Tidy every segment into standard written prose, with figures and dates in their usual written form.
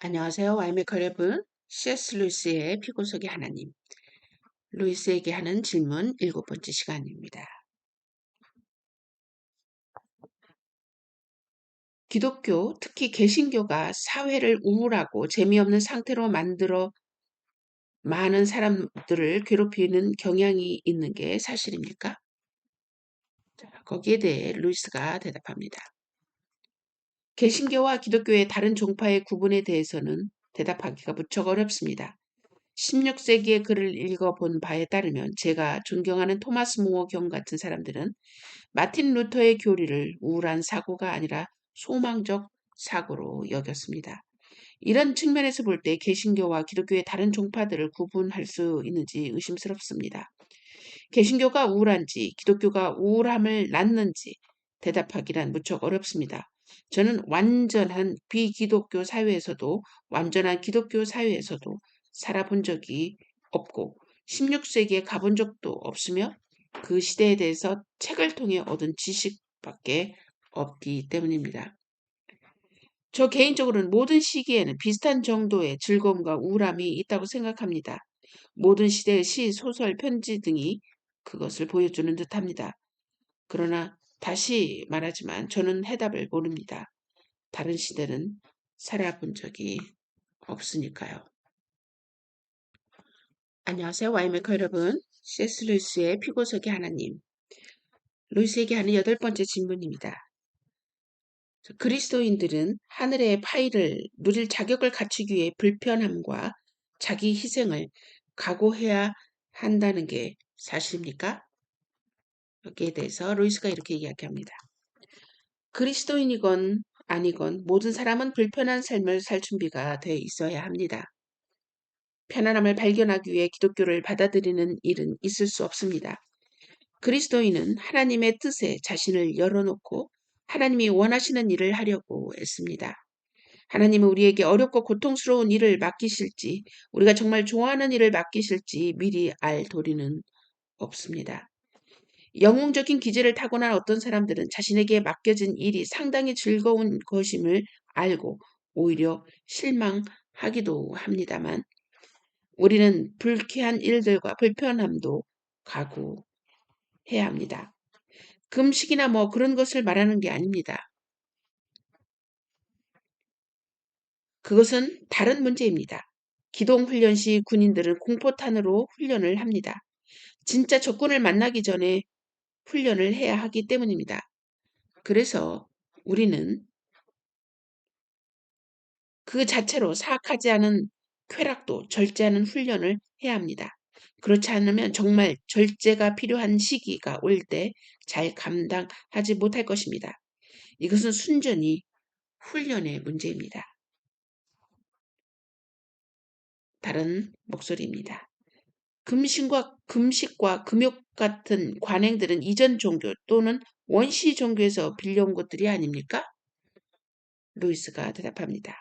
안녕하세요. 와이메커 여러분. C.S. 루이스의 피고 속의 하나님. 루이스에게 하는 질문 7번째 시간입니다. 기독교, 특히 개신교가 사회를 우울하고 재미없는 상태로 만들어 많은 사람들을 괴롭히는 경향이 있는 게 사실입니까? 거기에 대해 루이스가 대답합니다. 개신교와 기독교의 다른 종파의 구분에 대해서는 대답하기가 무척 어렵습니다. 16세기의 글을 읽어본 바에 따르면 제가 존경하는 토마스 모어 경 같은 사람들은 마틴 루터의 교리를 우울한 사고가 아니라 소망적 사고로 여겼습니다. 이런 측면에서 볼 때 개신교와 기독교의 다른 종파들을 구분할 수 있는지 의심스럽습니다. 개신교가 우울한지 기독교가 우울함을 낳는지 대답하기란 무척 어렵습니다. 저는 완전한 비기독교 사회에서도 완전한 기독교 사회에서도 살아본 적이 없고 16세기에 가본 적도 없으며 그 시대에 대해서 책을 통해 얻은 지식밖에 없기 때문입니다. 저 개인적으로는 모든 시기에는 비슷한 정도의 즐거움과 우울함이 있다고 생각합니다. 모든 시대의 시, 소설, 편지 등이 그것을 보여주는 듯합니다. 그러나 다시 말하지만 저는 해답을 모릅니다. 다른 시대는 살아본 적이 없으니까요. 안녕하세요. 와이메커 여러분. C.S. 루이스의 피고 속의 하나님. 루이스에게 하는 8번째 질문입니다. 그리스도인들은 하늘의 파일을 누릴 자격을 갖추기 위해 불편함과 자기 희생을 각오해야 한다는 게 사실입니까? 여기에 대해서 루이스가 이렇게 이야기합니다. 그리스도인이건 아니건 모든 사람은 불편한 삶을 살 준비가 돼 있어야 합니다. 편안함을 발견하기 위해 기독교를 받아들이는 일은 있을 수 없습니다. 그리스도인은 하나님의 뜻에 자신을 열어놓고 하나님이 원하시는 일을 하려고 애씁니다. 하나님은 우리에게 어렵고 고통스러운 일을 맡기실지 우리가 정말 좋아하는 일을 맡기실지 미리 알 도리는 없습니다. 영웅적인 기질을 타고난 어떤 사람들은 자신에게 맡겨진 일이 상당히 즐거운 것임을 알고 오히려 실망하기도 합니다만 우리는 불쾌한 일들과 불편함도 각오해야 합니다. 금식이나 뭐 그런 것을 말하는 게 아닙니다. 그것은 다른 문제입니다. 기동훈련 시 군인들은 공포탄으로 훈련을 합니다. 진짜 적군을 만나기 전에 훈련을 해야 하기 때문입니다. 그래서 우리는 그 자체로 사악하지 않은 쾌락도 절제하는 훈련을 해야 합니다. 그렇지 않으면 정말 절제가 필요한 시기가 올 때 잘 감당하지 못할 것입니다. 이것은 순전히 훈련의 문제입니다. 다른 목소리입니다. 금식과 금욕 같은 관행들은 이전 종교 또는 원시 종교에서 빌려온 것들이 아닙니까? 루이스가 대답합니다.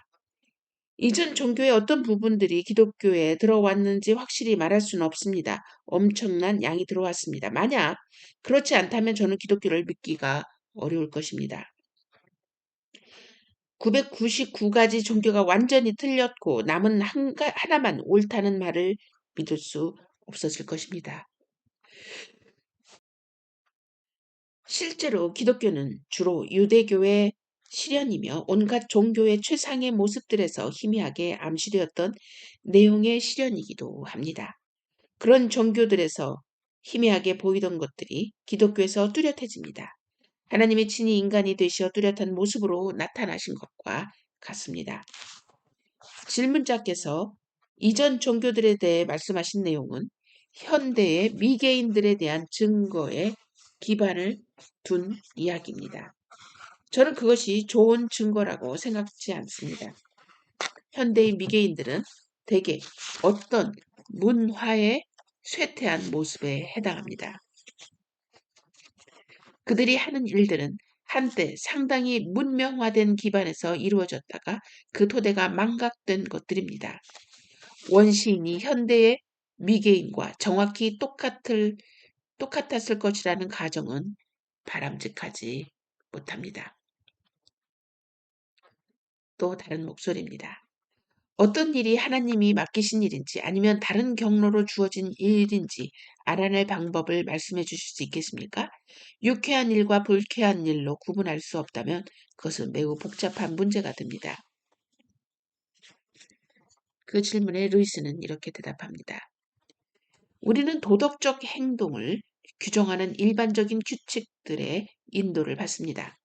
이전 종교의 어떤 부분들이 기독교에 들어왔는지 확실히 말할 수는 없습니다. 엄청난 양이 들어왔습니다. 만약 그렇지 않다면 저는 기독교를 믿기가 어려울 것입니다. 999가지 종교가 완전히 틀렸고 남은 하나만 옳다는 말을 믿을 수 없었을 것입니다. 실제로 기독교는 주로 유대교의 실현이며 온갖 종교의 최상의 모습들에서 희미하게 암시되었던 내용의 실현이기도 합니다. 그런 종교들에서 희미하게 보이던 것들이 기독교에서 뚜렷해집니다. 하나님이 친히 인간이 되시어 뚜렷한 모습으로 나타나신 것과 같습니다. 질문자께서 이전 종교들에 대해 말씀하신 내용은 현대의 미개인들에 대한 증거에 기반을 둔 이야기입니다. 저는 그것이 좋은 증거라고 생각지 않습니다. 현대의 미개인들은 대개 어떤 문화의 쇠퇴한 모습에 해당합니다. 그들이 하는 일들은 한때 상당히 문명화된 기반에서 이루어졌다가 그 토대가 망각된 것들입니다. 원시인이 현대의 미개인과 정확히 똑같았을 것이라는 가정은 바람직하지 못합니다. 또 다른 목소리입니다. 어떤 일이 하나님이 맡기신 일인지 아니면 다른 경로로 주어진 일인지 알아낼 방법을 말씀해 주실 수 있겠습니까? 유쾌한 일과 불쾌한 일로 구분할 수 없다면 그것은 매우 복잡한 문제가 됩니다. 그 질문에 루이스는 이렇게 대답합니다. 우리는 도덕적 행동을 규정하는 일반적인 규칙들의 인도를 받습니다.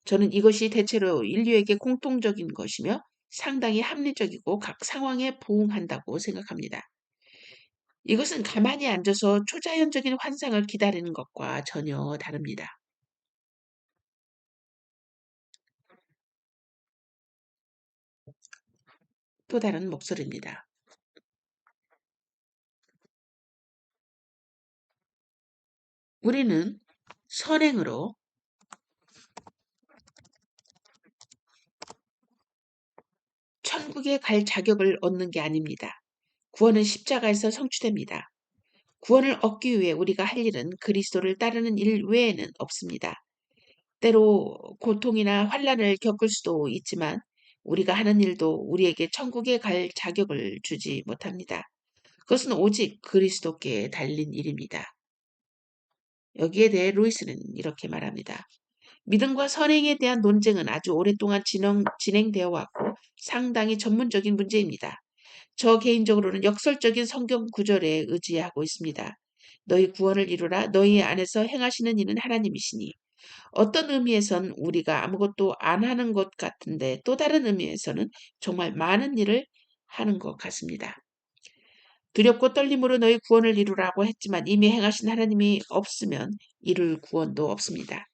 저는 이것이 대체로 인류에게 공통적인 것이며 상당히 합리적이고 각 상황에 부응한다고 생각합니다. 이것은 가만히 앉아서 초자연적인 환상을 기다리는 것과 전혀 다릅니다. 또 다른 목소리입니다. 우리는 선행으로 천국에 갈 자격을 얻는 게 아닙니다. 구원은 십자가에서 성취됩니다. 구원을 얻기 위해 우리가 할 일은 그리스도를 따르는 일 외에는 없습니다. 때로 고통이나 환란을 겪을 수도 있지만 우리가 하는 일도 우리에게 천국에 갈 자격을 주지 못합니다. 그것은 오직 그리스도께 달린 일입니다. 여기에 대해 루이스는 이렇게 말합니다. 믿음과 선행에 대한 논쟁은 아주 오랫동안 진행되어 왔고 상당히 전문적인 문제입니다. 저 개인적으로는 역설적인 성경 구절에 의지하고 있습니다. 너희 구원을 이루라. 너희 안에서 행하시는 이는 하나님이시니. 어떤 의미에선 우리가 아무것도 안 하는 것 같은데 또 다른 의미에서는 정말 많은 일을 하는 것 같습니다. 두렵고 떨림으로 너희 구원을 이루라고 했지만 이미 행하신 하나님이 없으면 이룰 구원도 없습니다.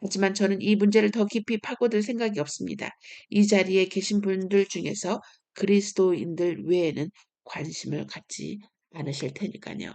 하지만 저는 이 문제를 더 깊이 파고들 생각이 없습니다. 이 자리에 계신 분들 중에서 그리스도인들 외에는 관심을 갖지 않으실 테니까요.